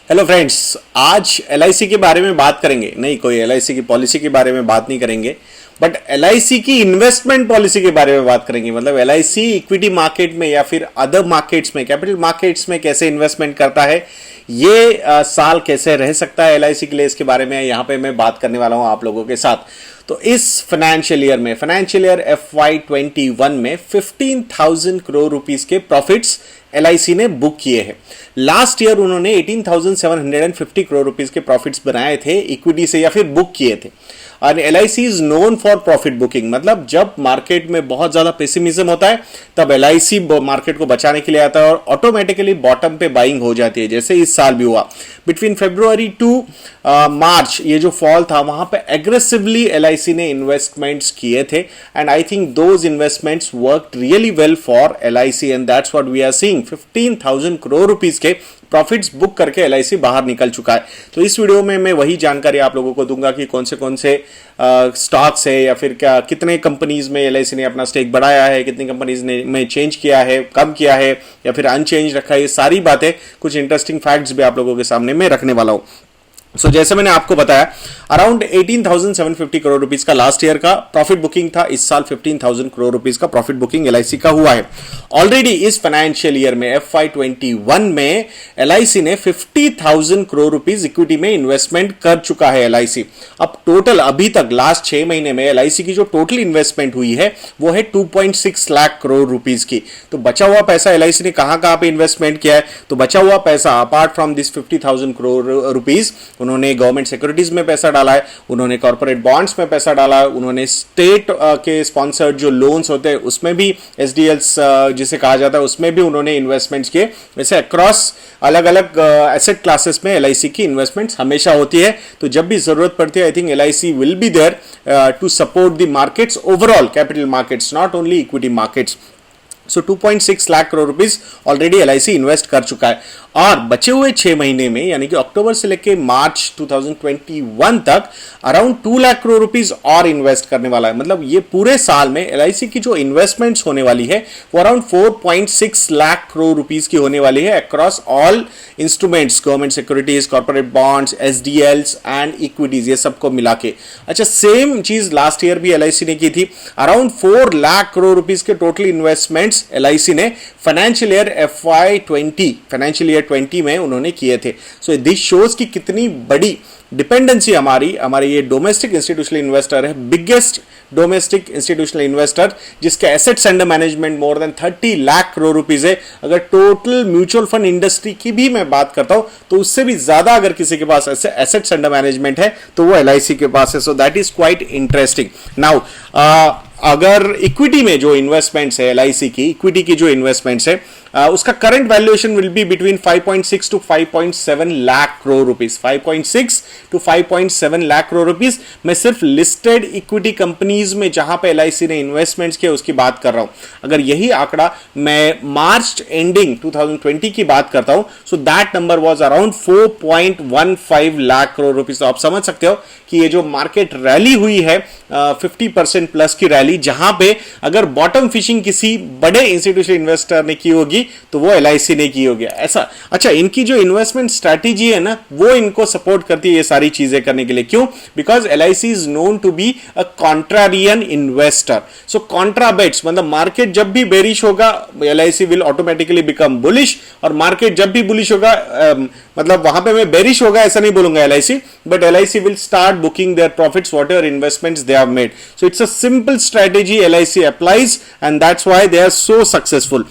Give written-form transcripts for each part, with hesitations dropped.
Hello friends, आज LIC के बारे में बात करेंगे। नहीं, कोई एलआईसी की पॉलिसी के बारे में बात नहीं करेंगे, बट एलआईसी की इन्वेस्टमेंट पॉलिसी के बारे में बात करेंगे। मतलब एलआईसी इक्विटी मार्केट में या फिर अदर मार्केट्स में, कैपिटल मार्केट्स में कैसे इन्वेस्टमेंट करता है, ये साल कैसे रह सकता है एलआईसी के लिए, इसके बारे में यहाँ पे मैं बात करने वाला हूँ आप लोगों के साथ। तो इस फाइनेंशियल ईयर में, फाइनेंशियल ईयर FY21 में 15,000 करोड़ रुपीस के प्रॉफिट्स एलआईसी ने बुक किए हैं। लास्ट ईयर उन्होंने 18,750 करोड़ रुपीस के प्रॉफिट्स बनाए थे इक्विटी से या फिर बुक किए थे। और LIC is known for profit booking. मतलब जब मार्केट में बहुत ज्यादा पेसिमिज्म होता है तब एलआईसी मार्केट को बचाने के लिए आता है और ऑटोमेटिकली बॉटम पे बाइंग हो जाती है, जैसे इस साल भी हुआ। बिटवीन February टू मार्च ये जो फॉल था, वहां पे एग्रेसिवली एलआईसी ने इन्वेस्टमेंट्स किए थे and I think those investments worked really well for LIC and that's what we are seeing. 15,000 crore rupees के प्रॉफिट्स बुक करके एलआईसी बाहर निकल चुका है। तो इस वीडियो में मैं वही जानकारी आप लोगों को दूंगा कि कौन से स्टॉक्स है या फिर क्या कितने कंपनीज में एलआईसी ने अपना स्टेक बढ़ाया है, कितनी कंपनीज ने में चेंज किया है, कम किया है या फिर अनचेंज रखा है। ये सारी बातें, कुछ इंटरेस्टिंग फैक्ट्स भी आप लोगों के सामने मैं रखने वाला हूं। जैसे मैंने आपको बताया, अराउंड 18,750 करोड़ रुपीस का लास्ट ईयर का प्रॉफिट बुकिंग था। इस साल 15,000 करोड़ रुपीस का प्रॉफिट बुकिंग एलआईसी का हुआ है। ऑलरेडी इस फाइनेंशियल ईयर में FY21 में एलआईसी ने 50,000 करोड़ रुपीस इक्विटी में इन्वेस्टमेंट कर चुका है एलआईसी। अब टोटल अभी तक लास्ट 6 महीने में एलआईसी की जो टोटल इन्वेस्टमेंट हुई है वो है 2.6 लाख करोड़ रुपीस की। तो बचा हुआ पैसा एलआईसी ने कहां पे इन्वेस्टमेंट किया है? तो बचा हुआ पैसा apart from this 50,000 crore rupees, उन्होंने गवर्नमेंट सिक्योरिटीज में पैसा डाला है, उन्होंने कॉर्पोरेट बॉन्ड्स में पैसा डाला है, उन्होंने स्टेट के स्पॉन्सर्ड जो लोन्स होते हैं उसमें भी, एसडीएल्स जिसे कहा जाता है, उसमें भी उन्होंने इन्वेस्टमेंट्स किए। वैसे अक्रॉस अलग अलग एसेट क्लासेस में एलआईसी की इन्वेस्टमेंट्स हमेशा होती है। तो जब भी जरूरत पड़ती है, I think LIC will be there to support the markets, overall capital markets, not only equity markets. So 2.6 lakh crore rupees already LIC invest कर चुका है और बचे हुए 6 महीने में, यानी कि अक्टूबर से लेकर मार्च 2021 तक अराउंड 2 लाख करोड़ रुपीस और इन्वेस्ट करने वाला है। मतलब ये पूरे साल में एलआईसी की जो इन्वेस्टमेंट्स होने वाली है वो अराउंड 4.6 लाख करोड़ रुपीस की होने वाली है across all instruments, government securities, corporate bonds, SDLs and equities, ये सबको मिला के। अच्छा, सेम चीज लास्ट ईयर भी एलआईसी ने की थी। अराउंड 4 लाख करोड़ रुपीस के टोटल इन्वेस्टमेंट्स एलआईसी ने फाइनेंशियल ईयर फाइनेंशियल ईयर 20 में उन्होंने किए थे। सो दिस शोज कि कितनी बड़ी डिपेंडेंसी हमारी ये डोमेस्टिक इंस्टीट्यूशनल इन्वेस्टर है, बिगेस्ट डोमेस्टिक इंस्टीट्यूशनल इन्वेस्टर, जिसके assets under management more than 30 lakh crore rupees है। अगर टोटल म्यूचुअल फंड इंडस्ट्री की भी मैं बात करता हूं तो उससे भी ज्यादा अगर किसी के पास एसेट्स अंडर मैनेजमेंट है तो वो एलआईसी के पास है। So that is quite interesting. Now अगर इक्विटी में जो इन्वेस्टमेंट्स है, एलआईसी की इक्विटी की जो इन्वेस्टमेंट्स है, उसका current valuation will be between 5.6 to 5.7 lakh crore rupees. 5.6 to 5.7 lakh crore rupees. मैं सिर्फ लिस्टेड इक्विटी कंपनीज में जहां पे एलआईसी ने इन्वेस्टमेंट्स किए उसकी बात कर रहा हूं। अगर यही आंकड़ा मैं मार्च एंडिंग 2020 की बात करता हूं, so that number was around 4.15 lakh crore rupees. तो आप समझ सकते हो कि ये जो मार्केट रैली हुई है 50% प्लस की रैली, जहां पे अगर बॉटम फिशिंग किसी बड़े इंस्टीट्यूशनल इन्वेस्टर ने की होगी तो वो एलआईसी ने की होगी ऐसा। अच्छा, इनकी जो इन्वेस्टमेंट स्ट्रैटेजी है ना, वो इनको सपोर्ट करती है ये सारी चीजें करने के लिए। क्यों? Because LIC is known to be a contrarian investor. So contra bets, मतलब मार्केट जब भी बेरिश होगा LIC will automatically become bullish, और मार्केट जब भी बुलिश होगा, मतलब वहां पे मैं बेरिश होगा ऐसा नहीं बोलूंगा LIC, but LIC will start booking their profits whatever investments they have made. So it's a simple strategy LIC applies and that's why they are so successful.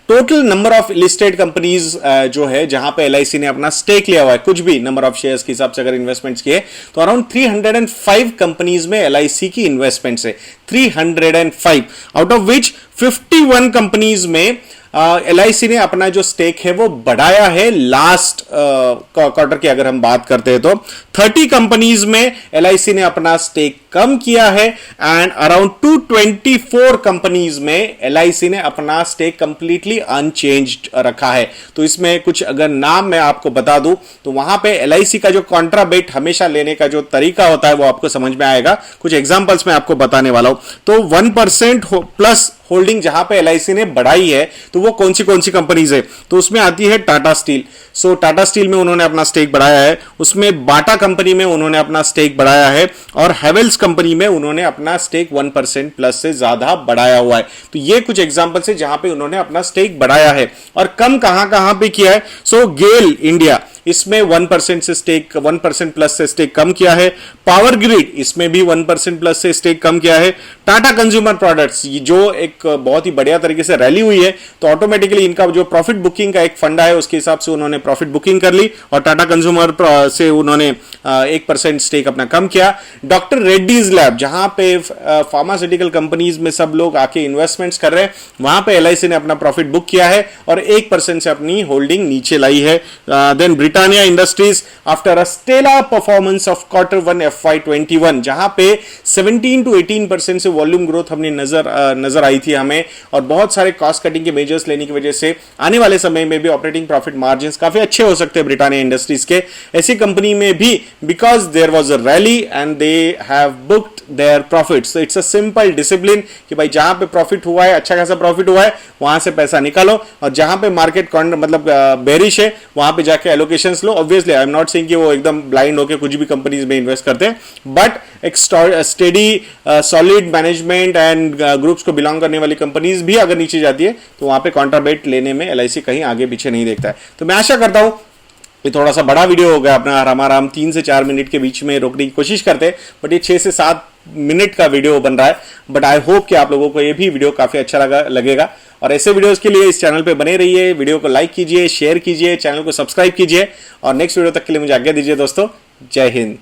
Total number of listed companies जो है जहां पे LIC ने अपना stake लिया हुआ है, कुछ भी नंबर ऑफ शेयर्स के हिसाब से अगर इन्वेस्टमेंट्स किए तो अराउंड 305 कंपनीज में एलआईसी की इन्वेस्टमेंट्स है। 305 आउट ऑफ विच 51 कंपनीज में एलआईसी ने अपना जो स्टेक है वो बढ़ाया है। लास्ट क्वार्टर की अगर हम बात करते हैं तो 30 कंपनीज में एलआईसी ने अपना स्टेक कम किया है एंड अराउंड 224 कंपनीज में एलआईसी ने अपना स्टेक कंप्लीटली अनचेंज्ड रखा है। तो इसमें कुछ अगर नाम मैं आपको बता दूं तो वहां पे एलआईसी का जो कॉन्ट्रा बेट हमेशा लेने का जो तरीका होता है वो आपको समझ में आएगा। कुछ एग्जांपल्स मैं आपको बताने वाला हूं। तो 1% प्लस होल्डिंग जहां पे एलआईसी ने बढ़ाई है तो वो कौन सी कंपनीज है? तो उसमें आती है टाटा स्टील, सो टाटा स्टील में उन्होंने अपना स्टेक बढ़ाया है, उसमें बाटा कंपनी में उन्होंने अपना स्टेक बढ़ाया है, और हेवेल्स कंपनी में उन्होंने अपना स्टेक 1% प्लस से ज्यादा बढ़ाया हुआ है। तो ये कुछ एग्जांपल्स है जहां पे उन्होंने अपना स्टेक बढ़ाया है। और कम कहां कहां पे किया है? सो गेल इंडिया, इसमें 1% प्लस से स्टेक कम किया है। पावर ग्रिड, इसमें भी 1% प्लस से स्टेक कम किया है। टाटा कंज्यूमर प्रोडक्ट्स, जो एक बहुत ही बढ़िया तरीके से रैली हुई है, तो ऑटोमेटिकली इनका जो प्रॉफिट बुकिंग का एक फंडा है उसके हिसाब से उन्होंने प्रॉफिट बुकिंग कर ली, और टाटा कंज्यूमर से उन्होंने 1% स्टेक अपना कम किया। डॉक्टर रेड्डीज लैब, जहां पे फार्मास्यूटिकल कंपनीज में सब लोग आके इन्वेस्टमेंट्स कर रहे हैं, वहां पे एलआईसी ने अपना प्रॉफिट बुक किया है और 1% से अपनी होल्डिंग नीचे लाई है। Then Britannia industries, after a stellar performance of Q1 FY21, जहां पे 17 to 18% से वॉल्यूम ग्रोथ हमने नजर आई थी हमें, और बहुत सारे कॉस्ट कटिंग के मेजर्स लेने की वजह से आने वाले समय में भी ऑपरेटिंग प्रॉफिट मार्जिन्स काफी अच्छे हो सकते हैं ब्रिटानिया इंडस्ट्रीज के। ऐसी कंपनी में भी because there was a rally and they have booked their profits, it's a simple discipline कि भाई जहां पे प्रॉफिट हुआ है, अच्छा खासा प्रॉफिट हुआ है, वहां से पैसा निकालो, और जहां पे मार्केट मतलब बेरिश है वहां पे जाके allocations low. Obviously I am not saying कि वो एकदम ब्लाइंड होकर कुछ भी कंपनीज में इन्वेस्ट करते हैं, बट एक steady solid management and groups को बिलोंग करने वाली कंपनीज भी अगर नीचे जाती है तो वहां पे कॉन्ट्राबेट लेने में एलआईसी कहीं आगे पीछे नहीं देखता है। तो मैं आशा करता हूं, ये थोड़ा सा बड़ा वीडियो हो गया अपना, हमारा हम 3 से 4 मिनट के बीच में रोकने की कोशिश करते हैं, बट ये 6 से 7 मिनट का वीडियो बन रहा है। बट आई होप कि आप लोगों को ये भी वीडियो काफी अच्छा लगेगा, और ऐसे वीडियोस के लिए इस चैनल पे बने रहिए। वीडियो को लाइक कीजिए, शेयर कीजिए, चैनल को सब्सक्राइब कीजिए, और नेक्स्ट वीडियो तक के लिए मुझे आज्ञा दीजिए दोस्तों। जय हिंद।